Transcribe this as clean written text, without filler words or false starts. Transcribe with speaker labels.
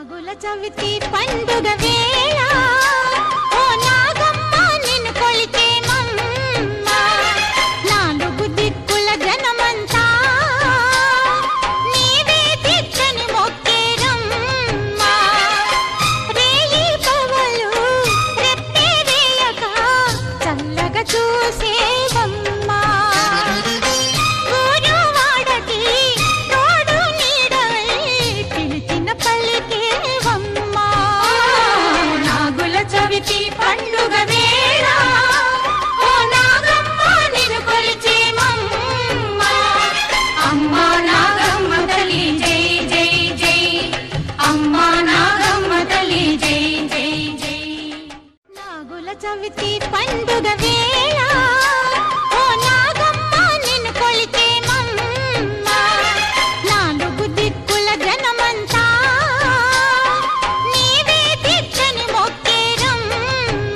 Speaker 1: నాగుల చవితి పండుగ వేళ ఓ నాగమ్మ నిన్ను కొలిచేమమ్మ నాలుగు దిక్కుల జనమంతా నీవే దిక్కని మొక్కేరమ్మ రేయి పవలు రెప్పే వేయక చల్లగా చూసేవమ్మ పండుగ వేళ ఓ నాగమ్మ నిన్ను కొలిచేమమ్మ అమ్మ నాగమ్మ తల్లి జై జై జై అమ్మ